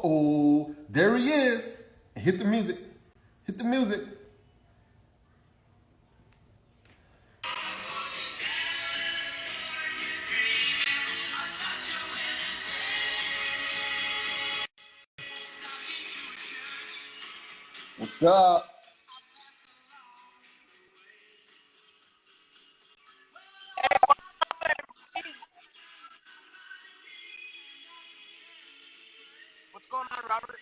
Uh-oh, there he is. Hit the music. Hit the music. What's up? What's going on, Robert?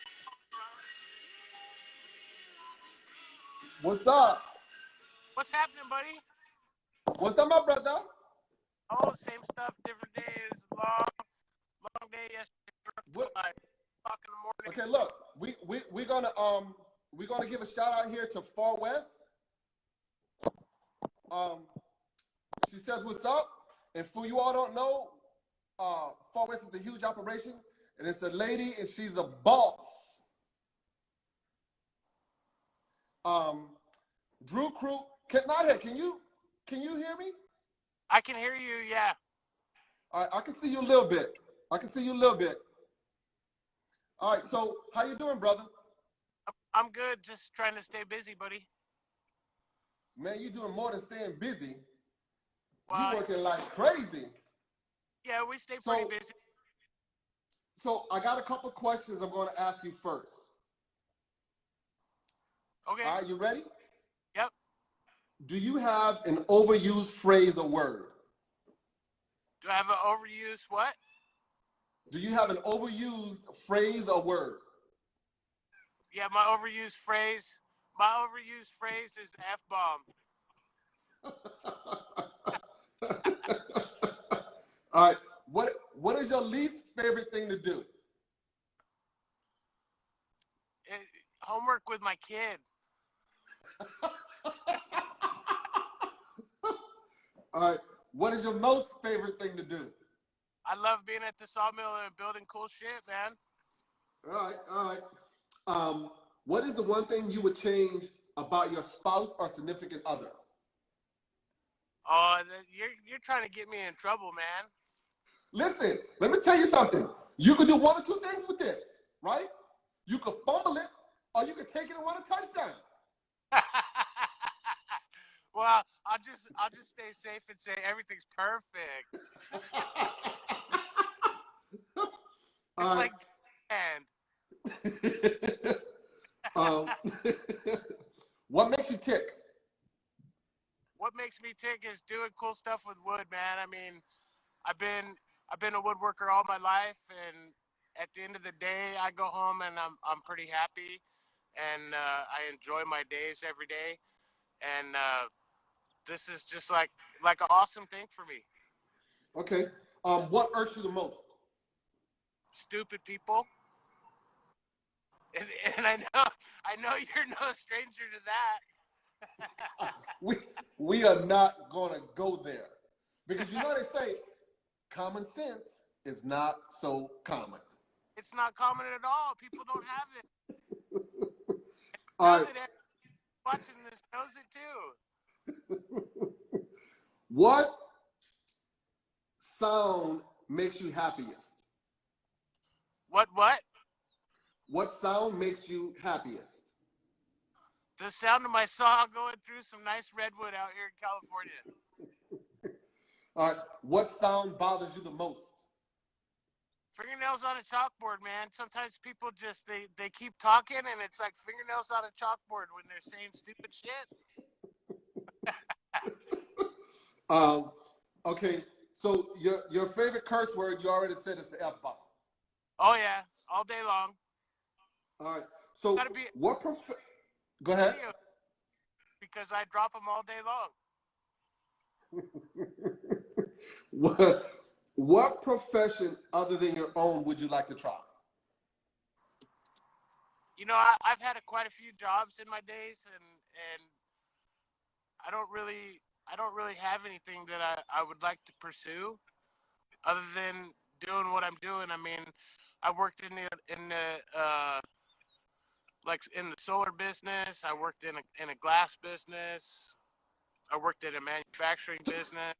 What's up? What's happening, buddy? What's up, my brother? Oh, same stuff, different days. Long day yesterday. What? 5 o'clock in the morning. Okay, look, we're gonna give a shout out here to Far West. She says what's up, and for you all don't know, Far West is a huge operation, and it's a lady, and she's a boss. Drew Crew, can you hear me? I can hear you, yeah. All right, I can see you a little bit. All right, so how you doing, brother? I'm good, just trying to stay busy, buddy. Man, you doing more than staying busy. Well, You working like crazy. Yeah, we stay pretty busy. So I got a couple questions I'm going to ask you first. Okay. All right, you ready? Yep. Do you have an overused phrase or word? Do I have an overused what? Do you have an overused phrase or word? Yeah, my overused phrase is F-bomb. All right. What is your least favorite thing to do? Homework with my kid. All right. What is your most favorite thing to do? I love being at the sawmill and building cool shit, man. All right. What is the one thing you would change about your spouse or significant other? Oh, you're trying to get me in trouble, man. Listen, let me tell you something. You can do one or two things with this, right? You could fumble it, or you could take it and run a touchdown. Well, I'll just stay safe and say everything's perfect. It's like, what makes you tick? What makes me tick is doing cool stuff with wood, man. I mean, I've been a woodworker all my life, and at the end of the day, I go home and I'm pretty happy, and I enjoy my days every day, and this is just like an awesome thing for me. Okay. What irks you the most? Stupid people. And I know you're no stranger to that. we are not gonna go there, because you know they say common sense is not so common. It's not common at all. People don't have it. All right. Watching this knows it too. What sound makes you happiest? What? What sound makes you happiest? The sound of my saw going through some nice redwood out here in California. All right. What sound bothers you the most? Fingernails on a chalkboard, man. Sometimes people just, they keep talking, and it's like fingernails on a chalkboard when they're saying stupid shit. Okay. So your favorite curse word, you already said, is the F-bomb. Oh, yeah. All day long. All right. So Go ahead. Because I drop them all day long. What profession other than your own would you like to try? You know, I've had quite a few jobs in my days, and I don't really have anything that I would like to pursue other than doing what I'm doing. I mean, I worked in the solar business. I worked in a glass business. I worked in a manufacturing business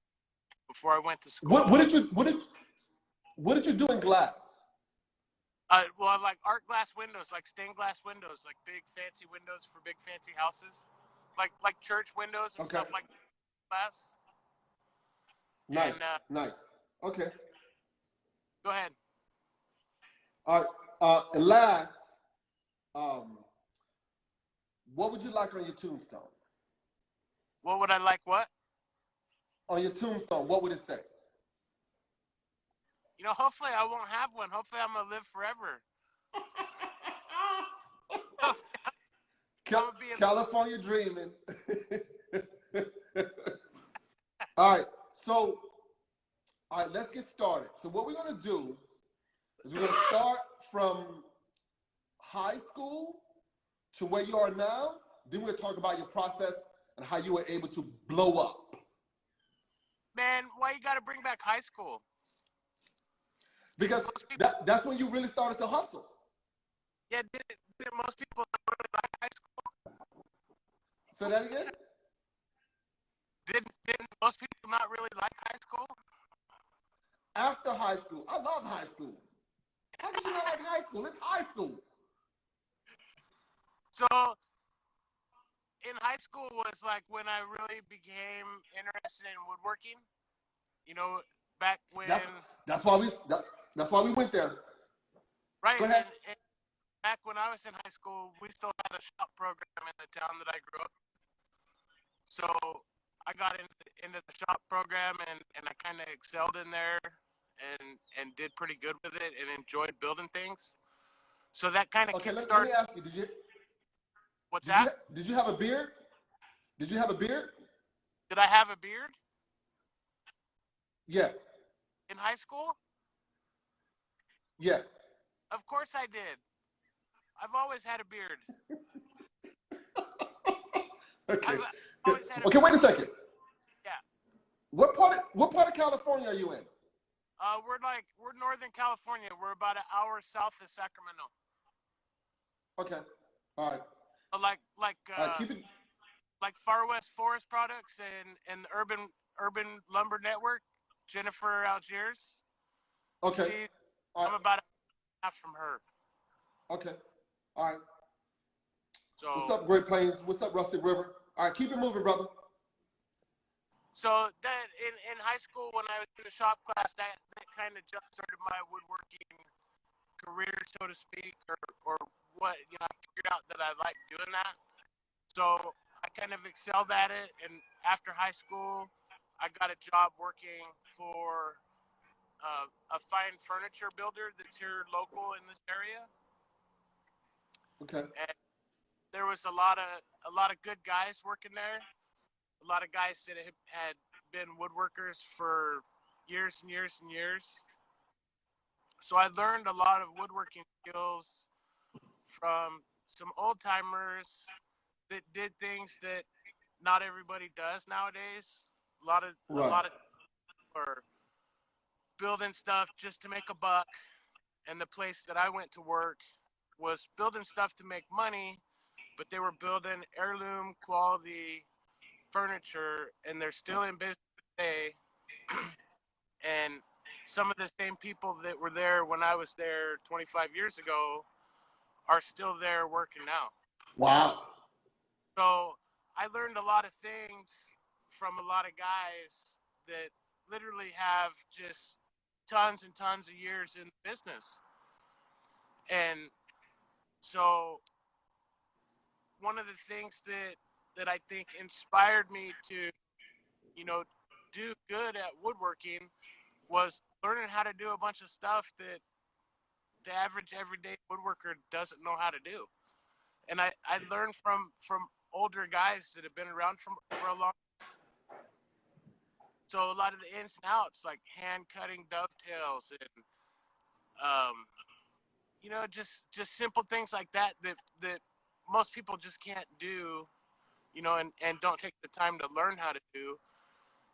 before I went to school. What did you do in glass? Well, I like art glass windows, like stained glass windows, like big fancy windows for big fancy houses, like church windows and Okay. stuff like glass. Nice. And Nice. Okay. go ahead. All right. And last, um, what would you like on your tombstone? What would I like? What? On your tombstone, what would it say? You know, hopefully I won't have one. Hopefully I'm gonna live forever. California dreaming. All right. So, all right, let's get started. So what we're gonna do is we're gonna start from high school to where you are now. Then we'll talk about your process and how you were able to blow up. Man, why you gotta bring back high school? Because that's when you really started to hustle. Yeah, did most people not really like high school? Say that again? Didn't most people not really like high school? After high school. I love high school. How could you not like high school? It's high school. So, in high school was like when I really became interested in woodworking. You know, back when that's why we went there. Right. Go ahead. And back when I was in high school, we still had a shop program in the town that I grew up. So I got into the shop program and I kind of excelled in there and did pretty good with it and enjoyed building things. So that kind of let me ask you, did you have a beard? Did you have a beard? Did I have a beard? Yeah. In high school? Yeah. Of course I did. I've always had a beard. Okay. Okay, wait a second. Yeah. What part of California are you in? We're Northern California. We're about an hour south of Sacramento. Okay. All right. Keep it like Far West Forest Products and the Urban Lumber Network. Jennifer Algiers. Okay. I'm about a half from her. Okay. All right. So what's up, Great Plains? What's up, Rustic River? All right, keep it moving, brother. So that in high school when I was in the shop class, that kind of jump started my woodworking career, so to speak, or what, you know, I figured out that I liked doing that. So I kind of excelled at it, and after high school, I got a job working for a fine furniture builder that's here local in this area. Okay. And there was a lot of good guys working there. A lot of guys that had been woodworkers for years and years and years. So I learned a lot of woodworking skills from some old timers that did things that not everybody does nowadays. A lot of are building stuff just to make a buck, and the place that I went to work was building stuff to make money, but they were building heirloom quality furniture, and they're still in business today. And some of the same people that were there when I was there 25 years ago are still there working now. Wow. So I learned a lot of things from a lot of guys that literally have just tons and tons of years in business. And so one of the things that I think inspired me to, you know, do good at woodworking was learning how to do a bunch of stuff that the average everyday woodworker doesn't know how to do. And I learned from older guys that have been around for a long time. So a lot of the ins and outs, like hand cutting dovetails and you know, just simple things like that most people just can't do, you know, and don't take the time to learn how to do.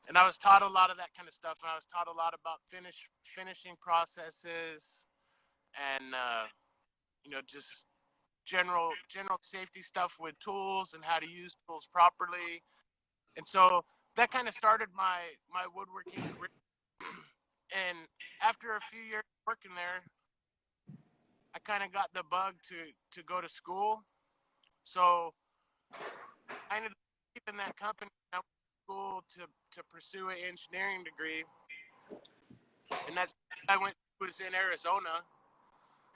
And I was taught a lot of that kind of stuff, and I was taught a lot about finishing processes and you know, just general safety stuff with tools and how to use tools properly. And so that kind of started my woodworking career. And after a few years working there, I kind of got the bug to go to school. So I ended up keeping that company. I went to school to pursue an engineering degree, and that's I went was in Arizona.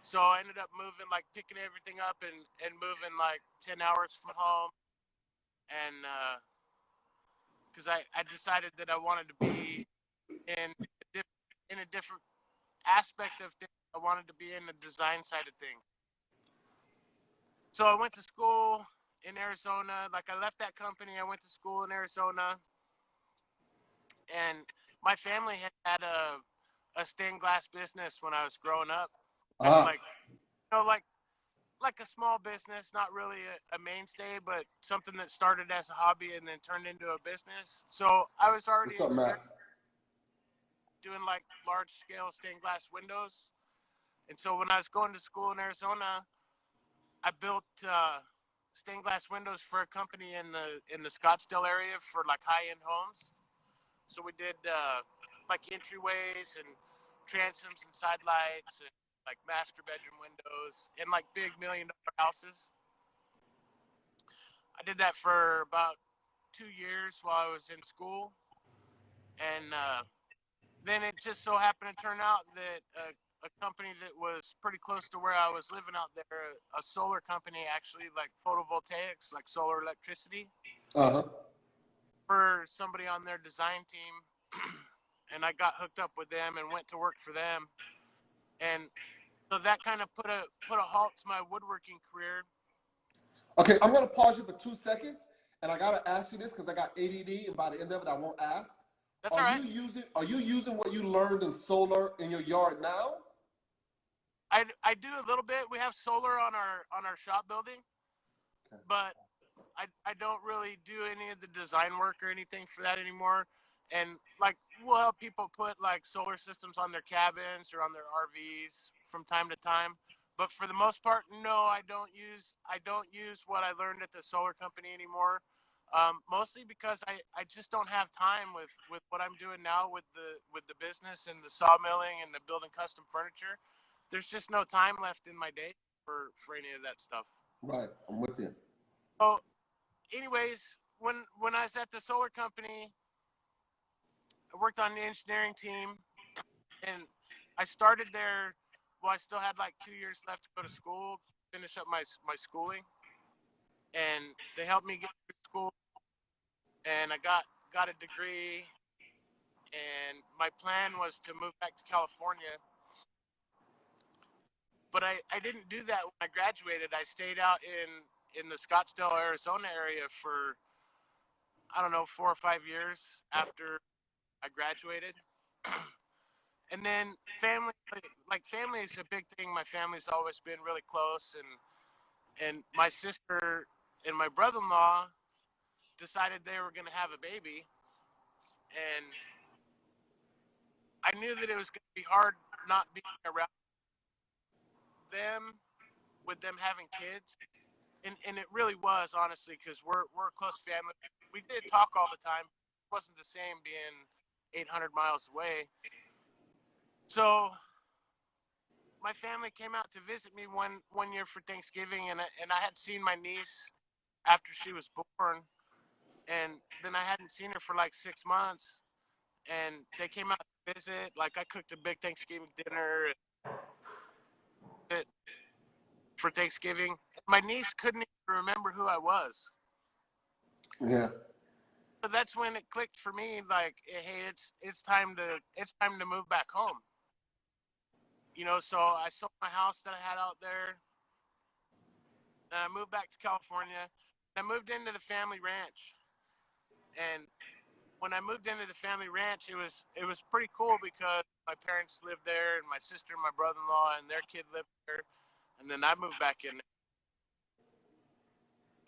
So I ended up moving, like picking everything up and moving like 10 hours from home. And because I decided that I wanted to be in a different aspect of things. I wanted to be in the design side of things. So I went to school in Arizona. Like I left that company. I went to school in Arizona, and my family had a stained glass business when I was growing up. Kind of Ah, like like a small business, not really a mainstay, but something that started as a hobby and then turned into a business. So I was what's already up, Matt? doing like large scale stained glass windows. And so when I was going to school in Arizona, I built stained glass windows for a company in the Scottsdale area for like high end homes. So we did like entryways and transoms and side lights and like master bedroom windows in like big $1 million houses. I did that for about 2 years while I was in school, and then it just so happened to turn out that a company that was pretty close to where I was living out there, a solar company actually, like photovoltaics, like solar electricity, Uh-huh. for somebody on their design team, and I got hooked up with them and went to work for them, and so that kind of put a halt to my woodworking career. Okay, I'm gonna pause you for 2 seconds, and I gotta ask you this because I got ADD, and by the end of it, I won't ask. That's all right. Are you using what you learned in solar in your yard now? I do a little bit. We have solar on our shop building, Okay. but I don't really do any of the design work or anything for that anymore. And like we'll help people put like solar systems on their cabins or on their RVs from time to time. But for the most part, no, I don't use what I learned at the solar company anymore. Mostly because I just don't have time with what I'm doing now with the business and the sawmilling and the building custom furniture. There's just no time left in my day for any of that stuff. Right, I'm with you. So anyways, when I was at the solar company, I worked on the engineering team, and I started there. Well, I still had like 2 years left to go to school, finish up my schooling, and they helped me get through school, and I got a degree. And my plan was to move back to California, but I didn't do that when I graduated. I stayed out in the Scottsdale, Arizona area for I don't know 4 or 5 years after I graduated. And then family, like family is a big thing. My family's always been really close, and my sister and my brother-in-law decided they were going to have a baby, and I knew that it was going to be hard not being around them with them having kids, and it really was, honestly, because we're a close family. We did talk all the time. It wasn't the same being 800 miles away. So my family came out to visit me one year for Thanksgiving, and I had seen my niece after she was born, and then I hadn't seen her for like 6 months, and they came out to visit. Like I cooked a big Thanksgiving dinner for Thanksgiving. My niece couldn't even remember who I was. Yeah. So that's when it clicked for me. Like, hey, it's time to move back home. You know, so I sold my house that I had out there, and I moved back to California. I moved into the family ranch, and when I moved into the family ranch, it was pretty cool because my parents lived there, and my sister, and my brother-in-law, and their kid lived there, and then I moved back in,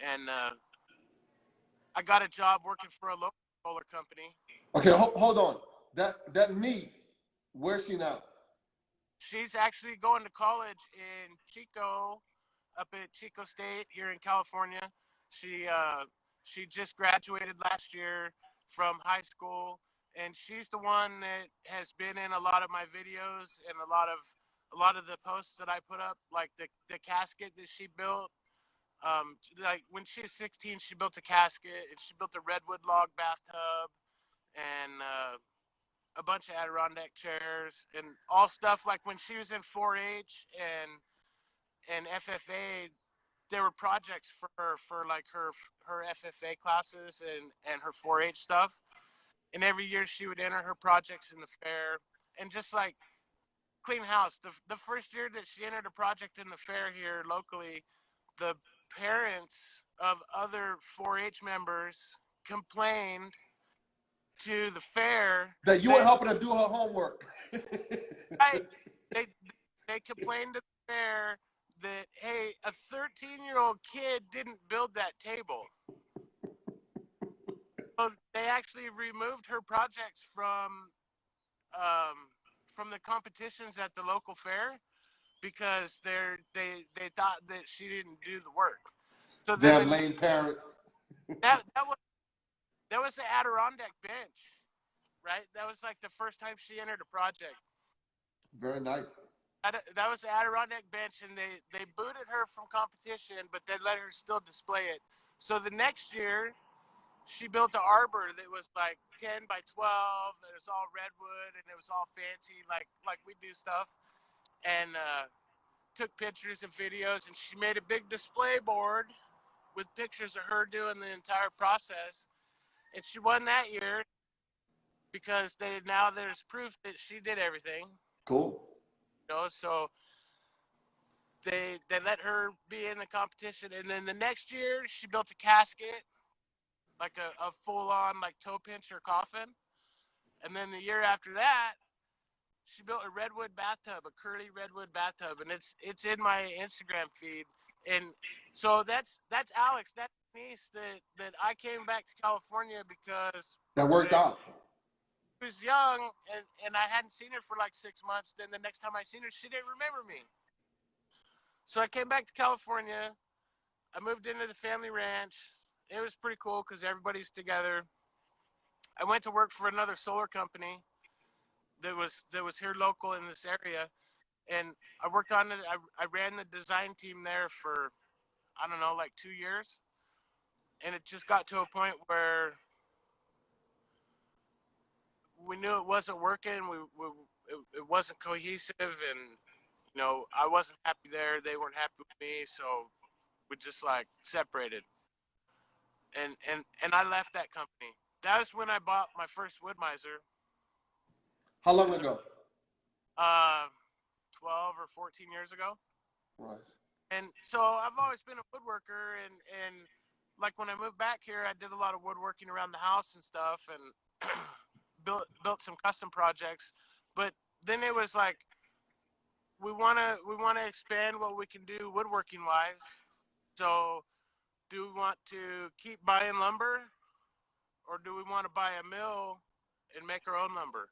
and I got a job working for a local solar company. Okay, hold on. That niece, where's she now? She's actually going to college in Chico, up at Chico State here in California. She just graduated last year from high school, and she's the one that has been in a lot of my videos and a lot of a lot of the posts that I put up, like the casket that she built. Like when she was 16, she built a casket and she built a redwood log bathtub and a bunch of Adirondack chairs and all stuff. Like when she was in 4-H and FFA, there were projects for her for like her FFA classes and her 4-H stuff. And every year she would enter her projects in the fair and just like clean house. The first year that she entered a project in the fair here locally, the parents of other 4-H members complained to the fair That you were helping her do her homework. I, they they complained to the fair that hey, a 13-year-old kid didn't build that table. So they actually removed her projects from the competitions at the local fair because they thought that she didn't do the work. So Damn then lame parents. that was the Adirondack bench, right? That was like the first time she entered a project. Very nice. That was the Adirondack bench, and they booted her from competition, but they let her still display it. So the next year, she built an arbor that was like 10 by 12. It was all redwood, and it was all fancy, like we do stuff. And took pictures and videos, and she made a big display board with pictures of her doing the entire process. And she won that year because now there's proof that she did everything. Cool. You know, so they let her be in the competition, and then the next year she built a casket, like a full on like toe pincher coffin, and then the year after that she built a redwood bathtub, a curly redwood bathtub, and it's in my Instagram feed. And so that's Alex, that niece that I came back to California because that worked out. She was young and I hadn't seen her for like 6 months. Then the next time I seen her, she didn't remember me. So I came back to California. I moved into the family ranch. It was pretty cool because everybody's together. I went to work for another solar company that was here local in this area, and I worked on it. I ran the design team there for I don't know, like 2 years, and it just got to a point where we knew it wasn't working. It wasn't cohesive, and you know I wasn't happy there. They weren't happy with me, so we just like separated. And I left that company. That was when I bought my first Wood-Mizer. How long ago? 12 or 14 years ago. Right. And so I've always been a woodworker, and like when I moved back here, I did a lot of woodworking around the house and stuff, and built some custom projects. But then it was like we wanna expand what we can do woodworking wise. So do we want to keep buying lumber, or do we want to buy a mill and make our own lumber?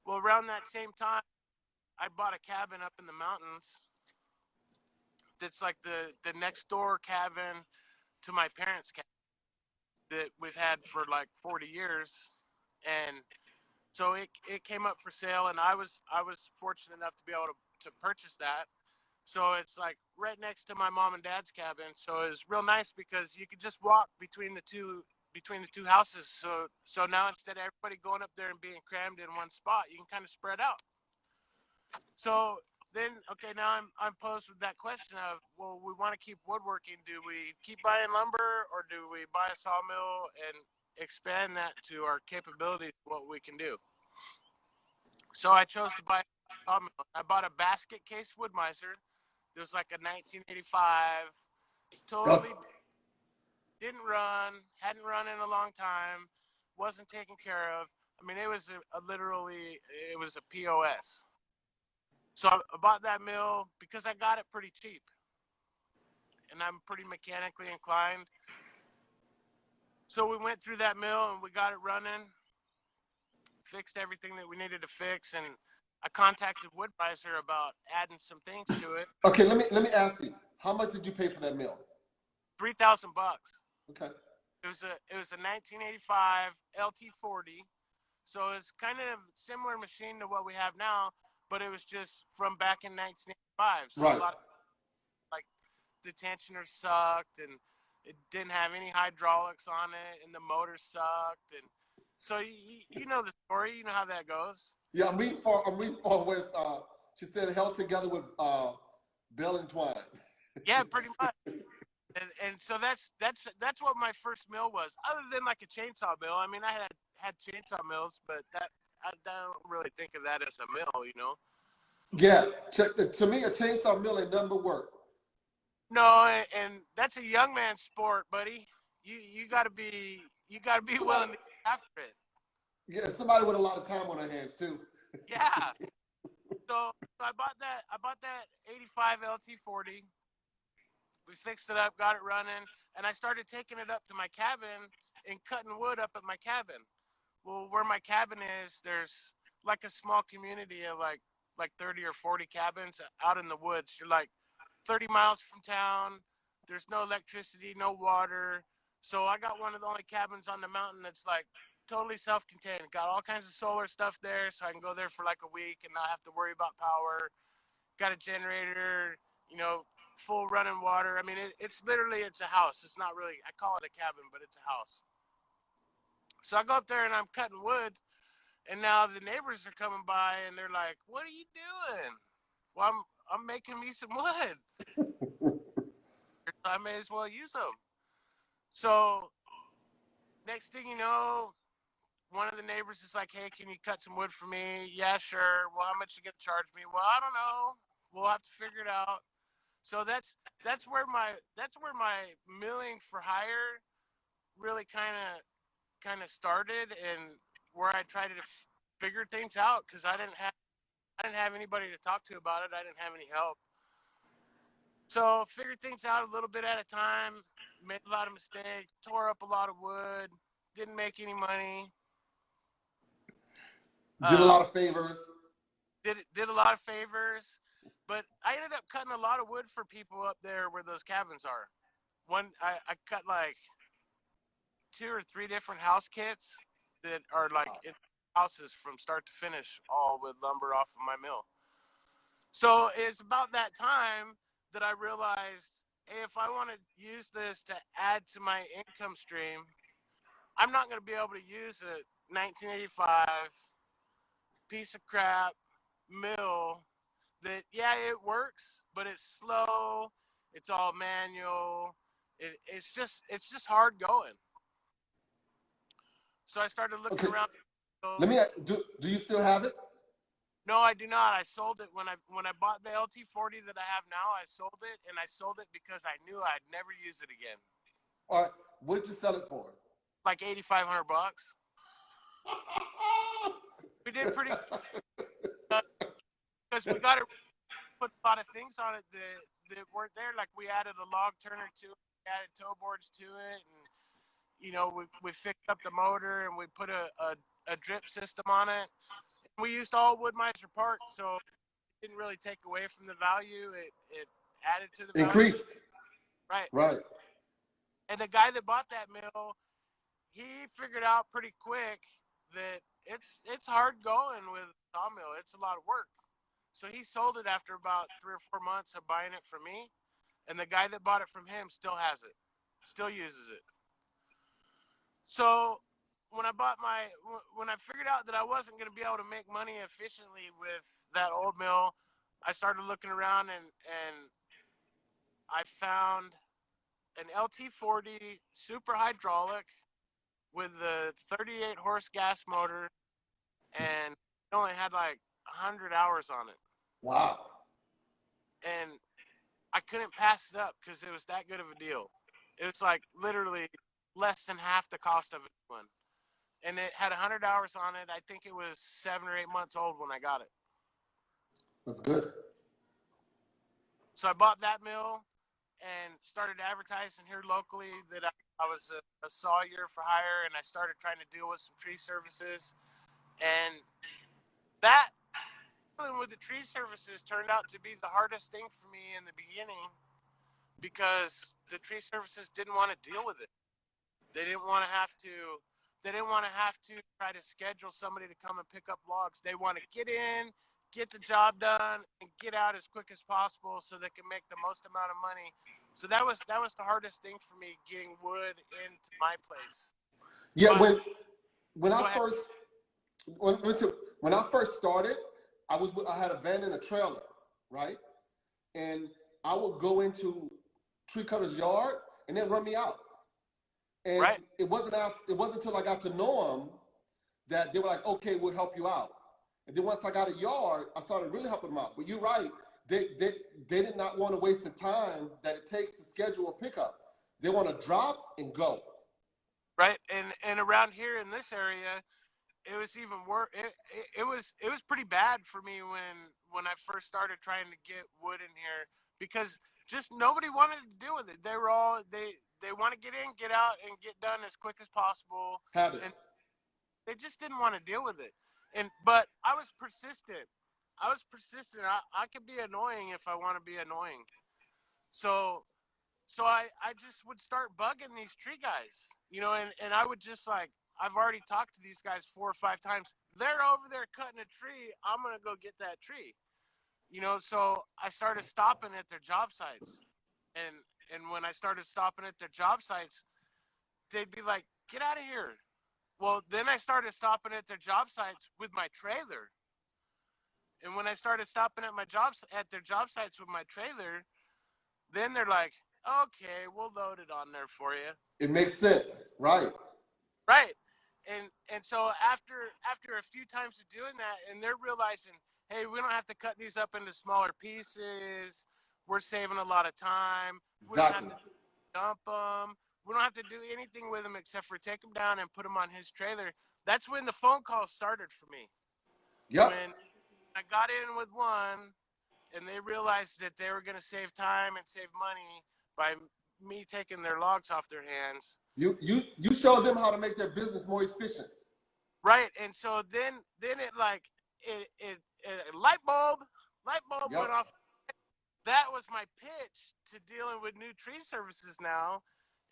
Well, around that same time, I bought a cabin up in the mountains. That's like the next door cabin to my parents' cabin that we've had for like 40 years. And so it came up for sale, and I was fortunate enough to be able to purchase that. So it's like right next to my mom and dad's cabin. So it was real nice because you could just walk between the two houses. So now instead of everybody going up there and being crammed in one spot, you can kind of spread out. So then, okay, now I'm posed with that question of, well, we want to keep woodworking. Do we keep buying lumber, or do we buy a sawmill and expand that to our capabilities, what we can do? So I chose to buy a sawmill. I bought a basket case Wood-Mizer. It was like a 1985. Totally didn't run. Hadn't run in a long time. Wasn't taken care of. I mean, it was literally it was a POS. So I bought that mill because I got it pretty cheap, and I'm pretty mechanically inclined. So we went through that mill and we got it running. Fixed everything that we needed to fix, and I contacted Wood-Mizer about adding some things to it. Okay, let me ask you, how much did you pay for that mill? $3,000. Okay. It was a 1985 LT40, so it's kind of similar machine to what we have now, but it was just from back in 1985. So Right. a lot of, like, the tensioner sucked, and it didn't have any hydraulics on it, and the motor sucked, and so you know the story. You know how that goes. Yeah, I'm reading for West. She said held together with Bill and Twine. Yeah, pretty much. And so that's what my first mill was. Other than like a chainsaw mill. I mean, I had chainsaw mills, but I don't really think of that as a mill, you know. Yeah, to me, a chainsaw mill ain't nothing but work. No, and that's a young man's sport, buddy. You got to be willing to get after it. Yeah, somebody with a lot of time on their hands too. Yeah. So I bought that 85 LT40. We fixed it up, got it running, and I started taking it up to my cabin and cutting wood up at my cabin. Well, where my cabin is, there's like a small community of like 30 or 40 cabins out in the woods. You're like 30 miles from town. There's no electricity, no water. So I got one of the only cabins on the mountain that's like totally self-contained. Got all kinds of solar stuff there, so I can go there for like a week and not have to worry about power. Got a generator, you know, full running water. I mean, it's literally, it's a house. It's not really, I call it a cabin, but it's a house. So I go up there and I'm cutting wood, and now the neighbors are coming by and they're like, "What are you doing?" Well, I'm making me some wood. I may as well use them. So next thing you know, one of the neighbors is like, "Hey, can you cut some wood for me?" "Yeah, sure." "Well, how much you gonna charge me?" "Well, I don't know. We'll have to figure it out." So that's where my milling for hire really kind of started, and where I tried to figure things out, because I didn't have anybody to talk to about it. I didn't have any help. So figured things out a little bit at a time. Made a lot of mistakes. Tore up a lot of wood. Didn't make any money. Did a lot of favors. Did a lot of favors, but I ended up cutting a lot of wood for people up there where those cabins are. I cut like 2 or 3 different house kits that are like in houses from start to finish, all with lumber off of my mill. So it's about that time that I realized, hey, if I want to use this to add to my income stream, I'm not going to be able to use a 1985 piece of crap mill that, yeah, it works, but it's slow. It's all manual. It's just hard going. So I started looking around. Let me. Do you still have it? No, I do not. I sold it when I bought the LT40 that I have now. I sold it, and I sold it because I knew I'd never use it again. All right. What'd you sell it for? Like $8,500. We did pretty because we got to put a lot of things on it that weren't there. Like, we added a log turner to it, we added tow boards to it, and you know, we fixed up the motor, and we put a drip system on it. We used all Wood-Mizer parts, so it didn't really take away from the value. It added to the value. Increased. Right. And the guy that bought that mill, he figured out pretty quick that it's hard going with a sawmill. It's a lot of work. So he sold it after about 3 or 4 months of buying it from me, and the guy that bought it from him still has it, still uses it. So when I figured out that I wasn't going to be able to make money efficiently with that old mill, I started looking around, and I found an LT40 super hydraulic with the 38 horse gas motor, and it only had like 100 hours on it. Wow. And I couldn't pass it up because it was that good of a deal. It was like literally less than half the cost of one. And it had 100 hours on it. I think it was 7 or 8 months old when I got it. That's good. So I bought that mill and started advertising here locally that I was a sawyer for hire, and I started trying to deal with some tree services. And that, dealing with the tree services, turned out to be the hardest thing for me in the beginning, because the tree services didn't want to deal with it. They didn't want to have to try to schedule somebody to come and pick up logs. They want to get in, get the job done, and get out as quick as possible so they can make the most amount of money. So that was the hardest thing for me, getting wood into my place. Yeah, But, when I first started, I had a van and a trailer, right? And I would go into tree cutter's yard and then run me out. And right. it wasn't until I got to know them that they were like, okay, we'll help you out. And then once I got a yard, I started really helping them out. But you're right, they did not want to waste the time that it takes to schedule a pickup. They want to drop and go. Right, and around here in this area, it was even worse. It was pretty bad for me when I first started trying to get wood in here, because just nobody wanted to deal with it. They were all they want to get in, get out, and get done as quick as possible. Habits. And they just didn't want to deal with it. But I was persistent. I could be annoying if I want to be annoying. So I just would start bugging these tree guys, and I would just like, I've already talked to these guys 4 or 5 times. They're over there cutting a tree. I'm going to go get that tree. So I started stopping at their job sites. And when I started stopping at their job sites, they'd be like, get out of here. Well, then I started stopping at their job sites with my trailer. And when I started stopping at their job sites with my trailer, then they're like, okay, we'll load it on there for you. It makes sense, right? Right. And so after a few times of doing that, and they're realizing, hey, we don't have to cut these up into smaller pieces. We're saving a lot of time. We don't have to dump them. We don't have to do anything with them except for take them down and put them on his trailer. That's when the phone call started for me. Yep. When I got in with one, and they realized that they were going to save time and save money by me taking their logs off their hands. You showed them how to make their business more efficient. Right, and so then it like light bulb Yep. went off. That was my pitch to dealing with new tree services now,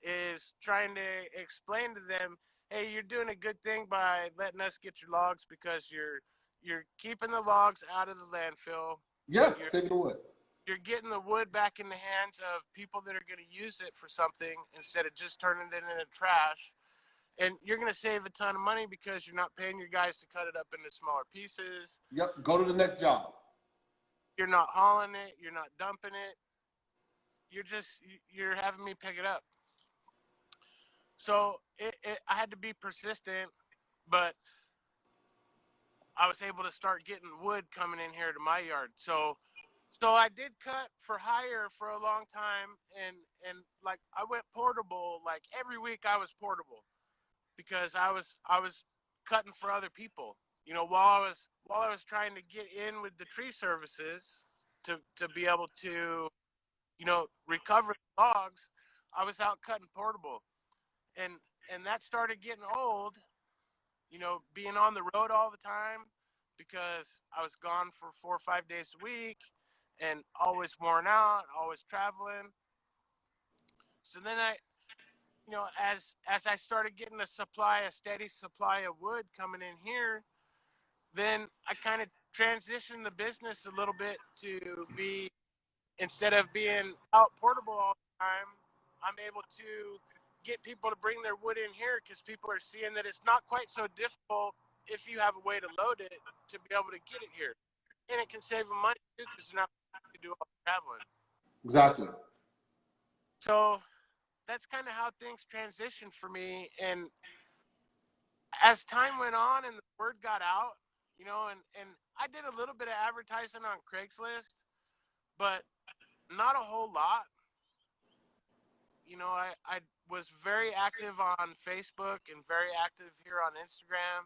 is trying to explain to them, hey, you're doing a good thing by letting us get your logs, because you're keeping the logs out of the landfill. Yeah, saving the wood. You're getting the wood back in the hands of people that are going to use it for something instead of just turning it into trash. And you're going to save a ton of money because you're not paying your guys to cut it up into smaller pieces. Yep, go to the next job. You're not hauling it. You're not dumping it. You're having me pick it up. So I had to be persistent, but I was able to start getting wood coming in here to my yard. So I did cut for hire for a long time, and like I went portable. Like every week I was portable, because I was cutting for other people. While I was trying to get in with the tree services to be able to, recover the logs, I was out cutting portable, and that started getting old. Being on the road all the time, because I was gone for 4 or 5 days a week, and always worn out, always traveling. So then as I started getting a steady supply of wood coming in here, then I kind of transitioned the business a little bit to be, instead of being out portable all the time, I'm able to get people to bring their wood in here, because people are seeing that it's not quite so difficult if you have a way to load it to be able to get it here. And it can save them money too, because they're not going to do all the traveling. Exactly. So that's kind of how things transitioned for me. And as time went on and the word got out, and I did a little bit of advertising on Craigslist, but not a whole lot. I was very active on Facebook and very active here on Instagram.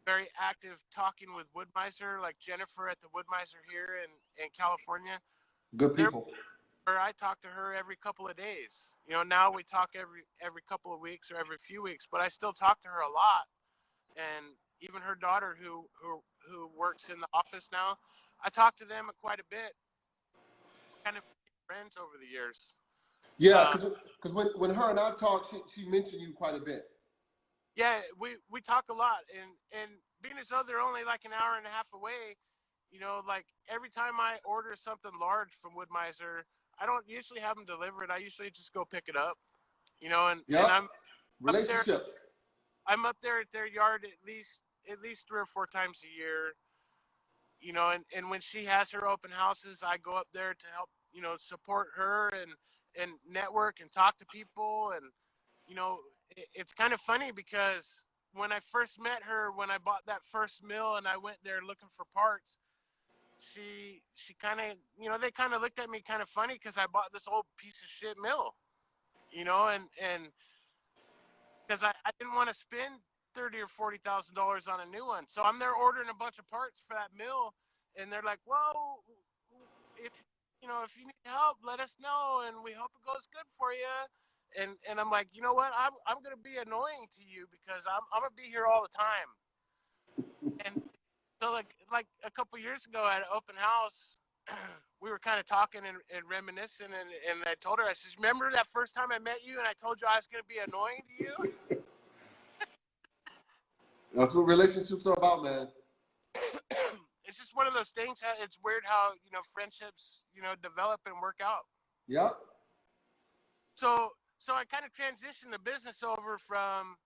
Very active talking with Woodmiser, like Jennifer at the Woodmiser here in California. Good people. I talk to her every couple of days. Now we talk every couple of weeks or every few weeks, but I still talk to her a lot. And even her daughter, who works in the office now, I talk to them quite a bit. Kind of friends over the years. Yeah, because when her and I talked, she mentioned you quite a bit. Yeah, we talk a lot, and being as though they're only like an hour and a half away, you know, like every time I order something large from Woodmiser, I don't usually have them delivered. I usually just go pick it up, you know, and Yep. I'm up there. Relationships. I'm up there at their yard at least 3 or 4 times a year, you know, and when she has her open houses, I go up there to help, you know, support her and network and talk to people. And, you know, it's kind of funny because when I first met her, when I bought that first mill and I went there looking for parts, she kind of, you know, they kind of looked at me kind of funny because I bought this old piece of shit mill, you know, and because I didn't want to spend $30,000 or $40,000 on a new one. So I'm there ordering a bunch of parts for that mill, and they're like, "Well, if you know, if you need help, let us know, and we hope it goes good for you." And I'm like, you know what? I'm gonna be annoying to you because I'm gonna be here all the time. And so like a couple years ago at an open house, we were kind of talking and reminiscing, and I told her, I says, "Remember that first time I met you, and I told you I was gonna be annoying to you?" That's what relationships are about, man. It's just one of those things. It's weird how, you know, friendships, you know, develop and work out. Yep. So I kind of transitioned the business over from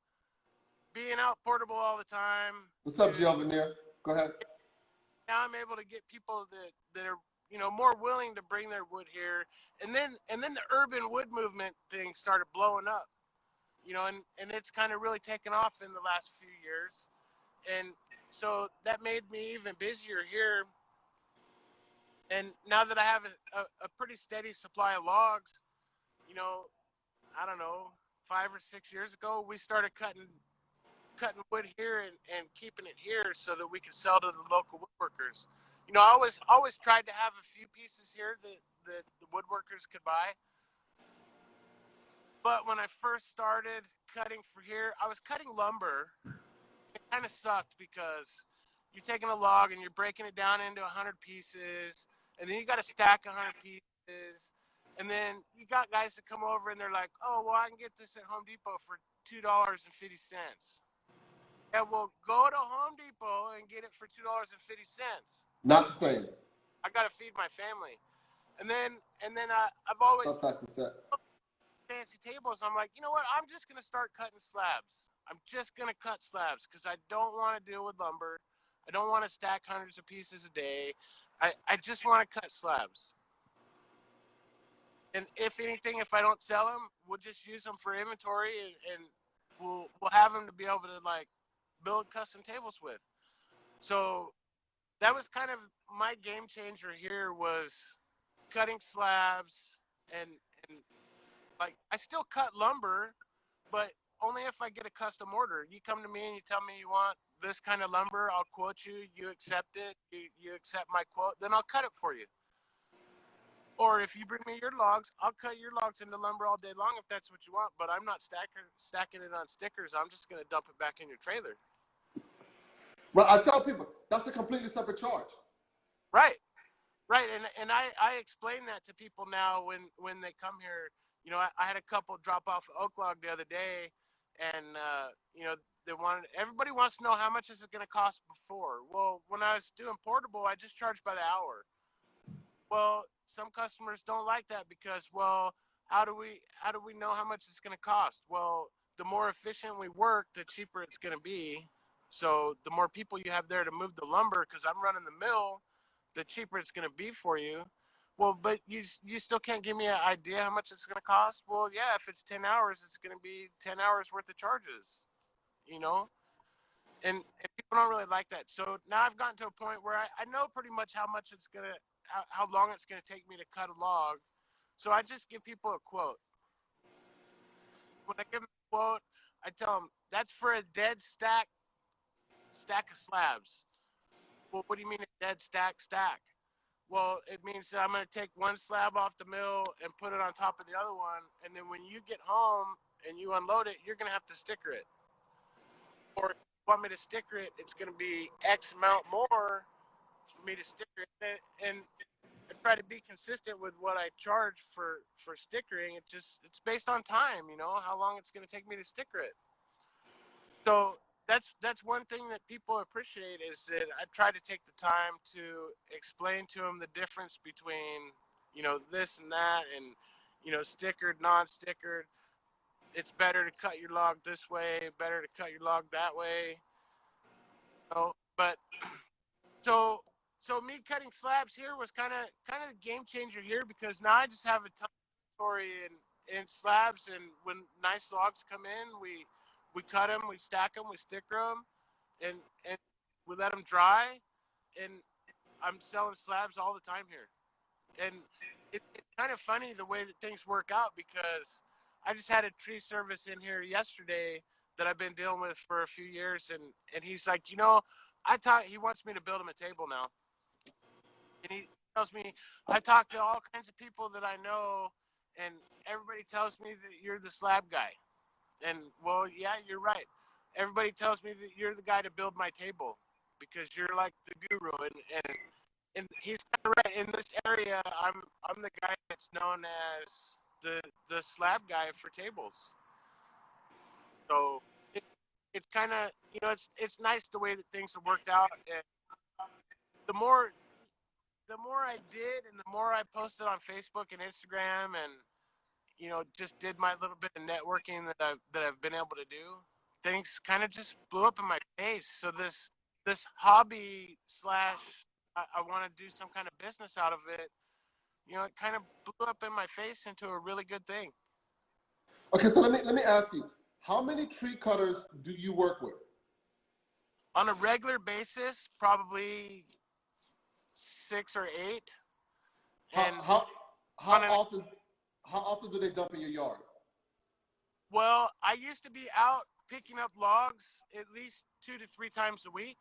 being out portable all the time. What's up, Jill Veneer? Go ahead. Now I'm able to get people that are, you know, more willing to bring their wood here. And then the urban wood movement thing started blowing up, you know, and it's kind of really taken off in the last few years. And so that made me even busier here. And now that I have a pretty steady supply of logs, you know, I don't know, 5 or 6 years ago, we started cutting wood here and keeping it here so that we could sell to the local woodworkers. You know, I always tried to have a few pieces here that the woodworkers could buy. But when I first started cutting for here, I was cutting lumber. It kind of sucked because you're taking a log and you're breaking it down into 100 pieces, and then you got to stack 100 pieces, and then you got guys that come over and they're like, "Oh, well, I can get this at Home Depot for $2.50." Yeah, well, go to Home Depot and get it for $2.50. Not the same. I got to feed my family, and then I've always Tough fact and set. fancy tables. I'm like, you know what? I'm just gonna start cutting slabs. I'm just gonna cut slabs because I don't want to deal with lumber. I don't want to stack hundreds of pieces a day. I just want to cut slabs. And if anything, if I don't sell them, we'll just use them for inventory, and we'll have them to be able to like build custom tables with. So that was kind of my game changer here was cutting slabs and like I still cut lumber, but only if I get a custom order. You come to me and you tell me you want this kind of lumber, I'll quote you, you accept it, you accept my quote, then I'll cut it for you. Or if you bring me your logs, I'll cut your logs into lumber all day long if that's what you want, but I'm not stacking it on stickers. I'm just going to dump it back in your trailer. Well, I tell people that's a completely separate charge. Right. Right. And I explain that to people now when they come here. You know, I had a couple drop off oak log the other day, and, you know, everybody wants to know how much is it going to cost before. Well, when I was doing portable, I just charged by the hour. Well, some customers don't like that because, well, how do we know how much it's going to cost? Well, the more efficient we work, the cheaper it's going to be. So the more people you have there to move the lumber, because I'm running the mill, the cheaper it's going to be for you. Well, but you still can't give me an idea how much it's going to cost? Well, yeah, if it's 10 hours, it's going to be 10 hours worth of charges, you know? And people don't really like that. So now I've gotten to a point where I know pretty much how much it's going to, how long it's going to take me to cut a log. So I just give people a quote. When I give them a quote, I tell them, that's for a dead stack of slabs. Well, what do you mean a dead stack? Well, it means that I'm going to take one slab off the mill and put it on top of the other one. And then when you get home and you unload it, you're going to have to sticker it. Or if you want me to sticker it, it's going to be X amount more for me to sticker it. And I try to be consistent with what I charge for stickering. It's based on time, you know, how long it's going to take me to sticker it. So that's one thing that people appreciate is that I try to take the time to explain to them the difference between, this and that, and, stickered, non-stickered. It's better to cut your log this way, better to cut your log that way. But so me cutting slabs here was kind of a game changer here, because now I just have a ton of inventory in slabs, and when nice logs come in, we cut them, we stack them, we sticker them, and we let them dry, and I'm selling slabs all the time here. And it's kind of funny the way that things work out, because I just had a tree service in here yesterday that I've been dealing with for a few years, and he's like, he wants me to build him a table now, and he tells me, I talk to all kinds of people that I know, and everybody tells me that you're the slab guy. And well, yeah, you're right. Everybody tells me that you're the guy to build my table, because you're like the guru, and he's kind of right. In this area, I'm the guy that's known as the slab guy for tables. So it's kind of, it's nice the way that things have worked out. And the more I did, and the more I posted on Facebook and Instagram, and just did my little bit of networking that I've been able to do, things kind of just blew up in my face. So this hobby slash I want to do some kind of business out of it, it kind of blew up in my face into a really good thing. Okay, so let me ask you, how many tree cutters do you work with? On a regular basis, probably 6 or 8. And How often do they dump in your yard? Well, I used to be out picking up logs at least 2 to 3 times a week,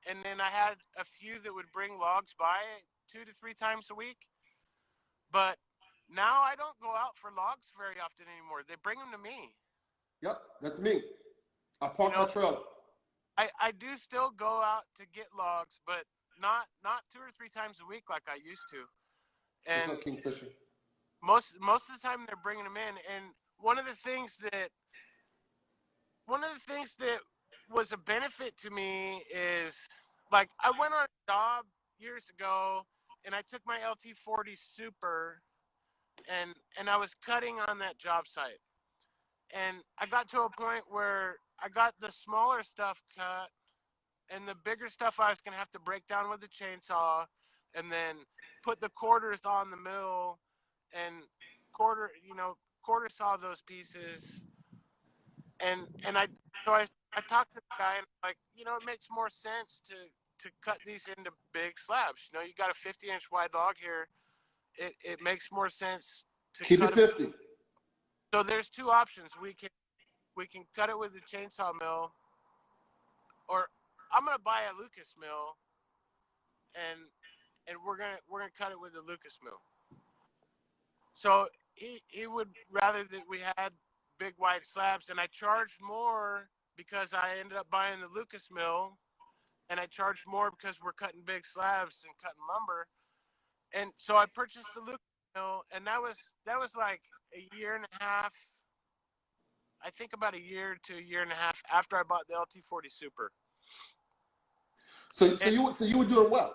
and then I had a few that would bring logs by 2 to 3 times a week. But now I don't go out for logs very often anymore. They bring them to me. Yep, that's me. I park my trailer. I do still go out to get logs, but not 2 or 3 times a week like I used to. And no kingfisher. Most of the time they're bringing them in, and one of the things that was a benefit to me is, like, I went on a job years ago, and I took my LT40 Super, and I was cutting on that job site, and I got to a point where I got the smaller stuff cut, and the bigger stuff I was gonna have to break down with the chainsaw, and then put the quarters on the mill, and quarter saw those pieces, and I talked to the guy, and like, it makes more sense to cut these into big slabs. You got a 50-inch wide log here. It makes more sense to keep cut it 50. So there's 2 options. We can cut it with the chainsaw mill, or I'm gonna buy a Lucas mill, and we're gonna cut it with the Lucas mill. So he would rather that we had big wide slabs, and I charged more because I ended up buying the Lucas mill, and I charged more because we're cutting big slabs and cutting lumber. And so I purchased the Lucas mill, and that was like a year and a half, I think about a year to a year and a half after I bought the LT40 Super. So you were doing well.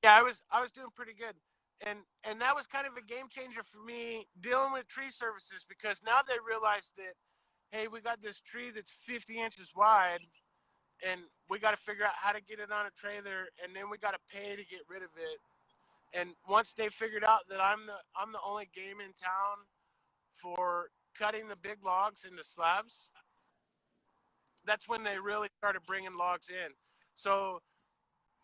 Yeah, I was doing pretty good. And that was kind of a game changer for me dealing with tree services, because now they realize that, hey, we got this tree that's 50 inches wide, and we got to figure out how to get it on a trailer, and then we got to pay to get rid of it. And once they figured out that I'm the only game in town for cutting the big logs into slabs, that's when they really started bringing logs in. So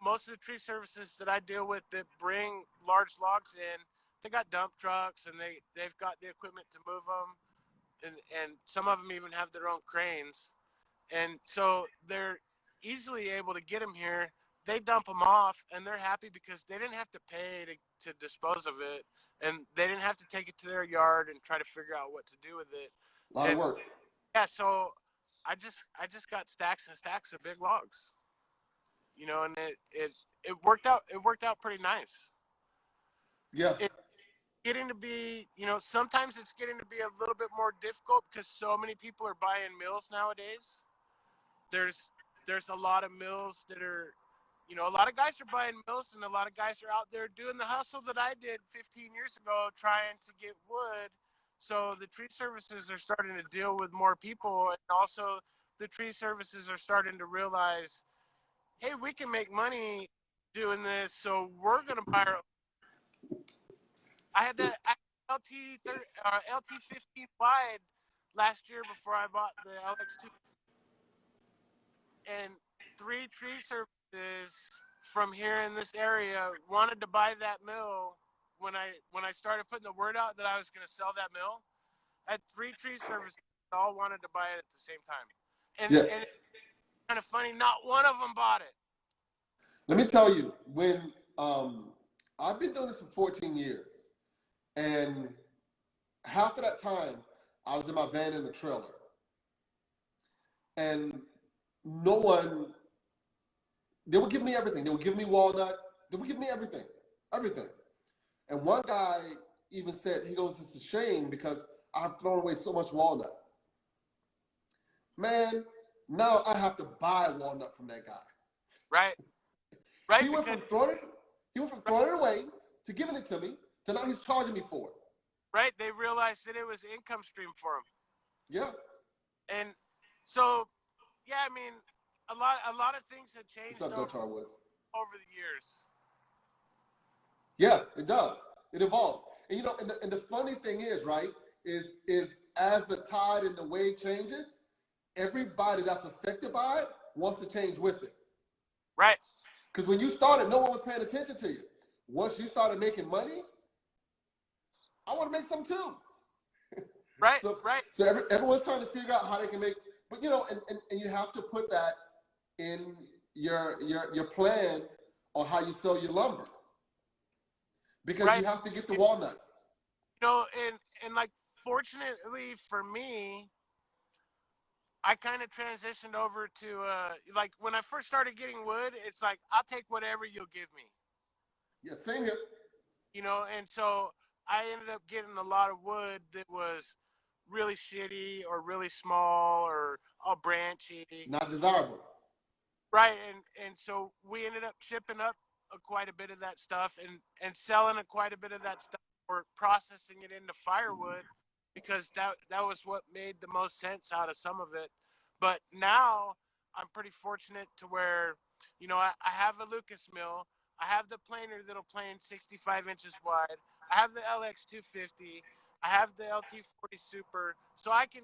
most of the tree services that I deal with that bring large logs in, they got dump trucks, and they've got the equipment to move them, and some of them even have their own cranes, and so they're easily able to get them here. They dump them off, and they're happy because they didn't have to pay to dispose of it, and they didn't have to take it to their yard and try to figure out what to do with it. A lot of work. Yeah, so I just got stacks and stacks of big logs. And it worked out. It worked out pretty nice. Yeah. It's getting to be, sometimes it's getting to be a little bit more difficult because so many people are buying mills nowadays. there's a lot of mills that are, you know, a lot of guys are buying mills, and a lot of guys are out there doing the hustle that I did 15 years ago, trying to get wood. So the tree services are starting to deal with more people, and also the tree services are starting to realize, hey, we can make money doing this, so we're gonna buy our. I had LT 15 wide last year before I bought the LX2, and 3 tree services from here in this area wanted to buy that mill when I started putting the word out that I was going to sell that mill. I had 3 tree services that all wanted to buy it at the same time, Yeah. and it's kind of funny, not one of them bought it. Let me tell you, when I've been doing this for 14 years, and half of that time I was in my van in the trailer, and no one, they would give me everything. They would give me walnut. They would give me everything, everything. And one guy even said, he goes, it's a shame because I've thrown away so much walnut. Man, now I have to buy walnut from that guy. Right. Right. He went from throwing it away to giving it to me to now he's charging me for it. Right. They realized that it was an income stream for him. Yeah. And so, yeah, I mean, a lot of things have changed What's up, over Woods? the years. Yeah, it does. It evolves. And you know, and the funny thing is, right, is as the tide and the wave changes, everybody that's affected by it wants to change with it. Right. Because when you started, no one was paying attention to you. Once you started making money, I want to make some too. Right. So, right. So everyone's trying to figure out how they can make, but you know, and you have to put that in your plan on how you sell your lumber. Because right. you have to get the walnut. You know, and like, fortunately for me, I kind of transitioned over to, like, when I first started getting wood, it's like, I'll take whatever you'll give me. Yeah, same here. You know, and so I ended up getting a lot of wood that was really shitty or really small or all branchy. Not desirable. Right, and so we ended up chipping up quite a bit of that stuff and selling quite a bit of that stuff, or processing it into firewood, because that was what made the most sense out of some of it. But now I'm pretty fortunate to where, you know, I have a Lucas mill. I have the planer that'll plane 65 inches wide. I have the LX 250. I have the LT 40 Super, so I can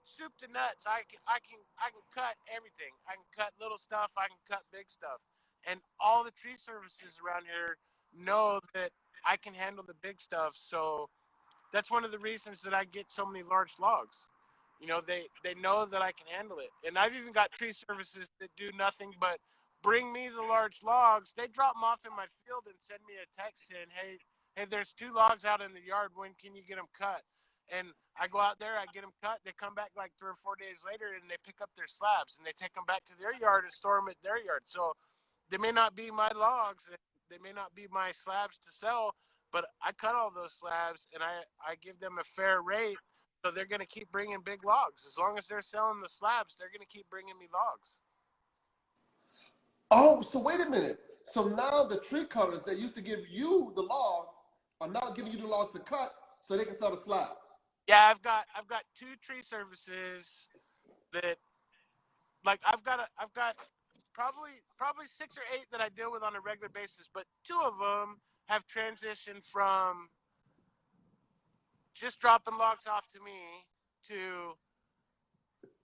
soup to nuts. I can cut everything. I can cut little stuff. I can cut big stuff, and all the tree services around here know that I can handle the big stuff. So that's one of the reasons that I get so many large logs. You know, they know that I can handle it, and I've even got tree services that do nothing but bring me the large logs. They drop them off in my field and send me a text saying, hey, there's 2 logs out in the yard. When can you get them cut? And I go out there, I get them cut. They come back like 3 or 4 days later, and they pick up their slabs, and they take them back to their yard and store them at their yard. So they may not be my logs, they may not be my slabs to sell, but I cut all those slabs, and I give them a fair rate. So they're going to keep bringing big logs. As long as they're selling the slabs, they're going to keep bringing me logs. Oh, so wait a minute. So now the tree cutters that used to give you the logs are now giving you the logs to cut so they can sell the slabs. Yeah, I've got 2 tree services that, like, I've got probably 6 or 8 that I deal with on a regular basis, but 2 of them have transitioned from just dropping logs off to me to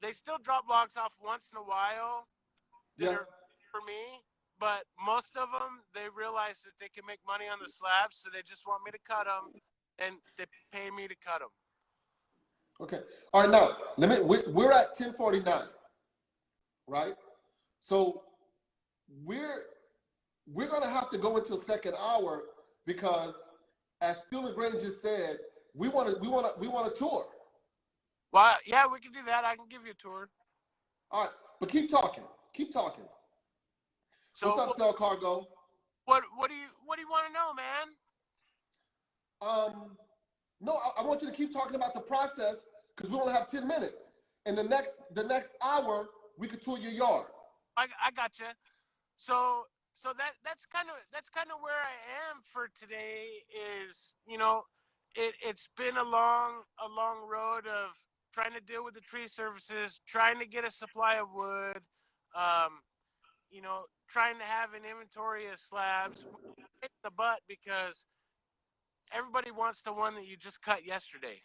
they still drop logs off once in a while that are for me, but most of them, they realize that they can make money on the slabs, so they just want me to cut them, and they pay me to cut them. Okay. All right, now we're at 10:49, right? So we're gonna have to go into a second hour because, as Steel and Grain just said, we want a tour. Well, yeah, we can do that. I can give you a tour. All right, but keep talking. Keep talking. So, what's up, Cell Cargo? What do you want to know, man? No, I want you to keep talking about the process because we only have 10 minutes. And the next hour, we could tour your yard. I gotcha. So that's kind of where I am for today. Is it's been a long road of trying to deal with the tree services, trying to get a supply of wood, trying to have an inventory of slabs. It's the butt because everybody wants the one that you just cut yesterday.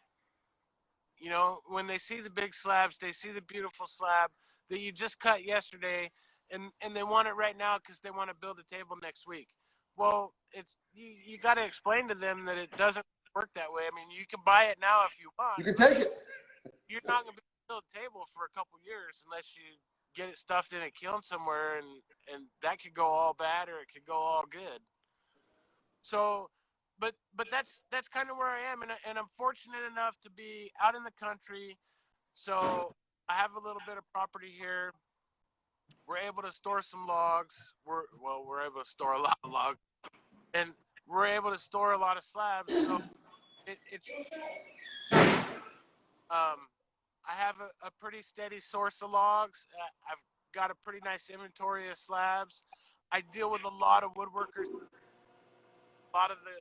When they see the big slabs, they see the beautiful slab that you just cut yesterday, and they want it right now because they want to build a table next week. Well, you got to explain to them that it doesn't work that way. I mean, you can buy it now if you want. You can take it. You're not going to be able to build a table for a couple years unless you get it stuffed in a kiln somewhere, and that could go all bad or it could go all good. So, but that's kind of where I am, and I'm fortunate enough to be out in the country. So I have a little bit of property here. We're able to store some logs. We're able to store a lot of logs, and we're able to store a lot of slabs. So I have a pretty steady source of logs. I've got a pretty nice inventory of slabs. I deal with a lot of woodworkers. A lot of the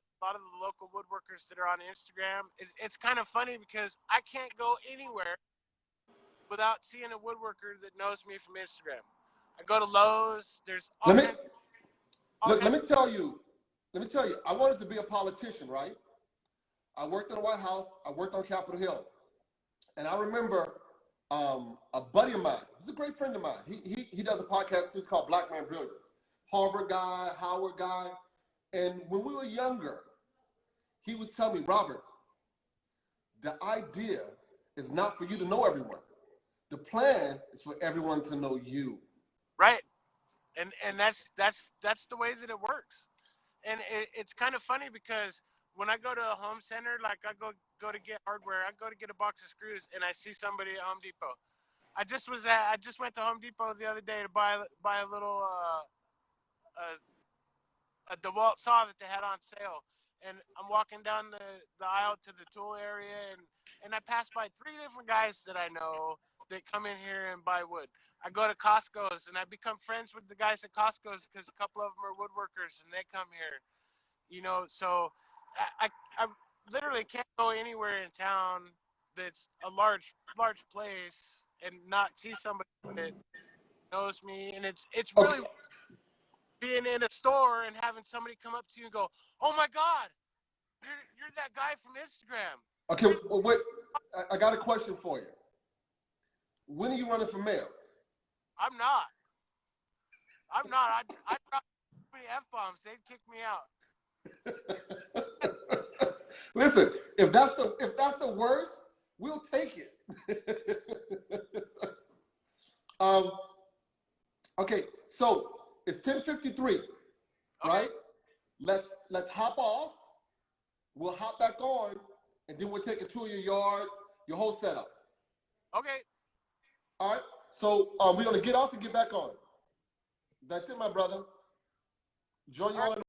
local woodworkers that are on Instagram. It's kind of funny because I can't go anywhere without seeing a woodworker that knows me from Instagram. I go to Lowe's. There's all let me tell you. I wanted to be a politician, right? I worked in the White House. I worked on Capitol Hill, and I remember a buddy of mine. He's a great friend of mine. He does a podcast. It's called Blacklumberjack. Harvard guy, Howard guy. And when we were younger, he was telling me, Robert, the idea is not for you to know everyone. The plan is for everyone to know you. Right. And that's the way that it works. And it's kind of funny because when I go to a home center, like I go to get hardware, I go to get a box of screws, and I see somebody at Home Depot. I just went to Home Depot the other day to buy a little a DeWalt saw that they had on sale, and I'm walking down the aisle to the tool area, and I pass by 3 different guys that I know that come in here and buy wood. I go to Costco's and I become friends with the guys at Costco's because a couple of them are woodworkers and they come here, so I literally can't go anywhere in town that's a large place and not see somebody that knows me. And it's really being in a store and having somebody come up to you and go, "Oh my God, you're that guy from Instagram." Okay, well, wait. I got a question for you. When are you running for mayor? I'm not. I drop too many F-bombs. They'd kick me out. Listen, if that's the worst, we'll take it. Okay, so it's 10:53, right? Let's hop off. We'll hop back on, and then we'll take a tour of your yard, your whole setup. Okay. All right. So we're gonna get off and get back on. That's it, my brother. Join you all in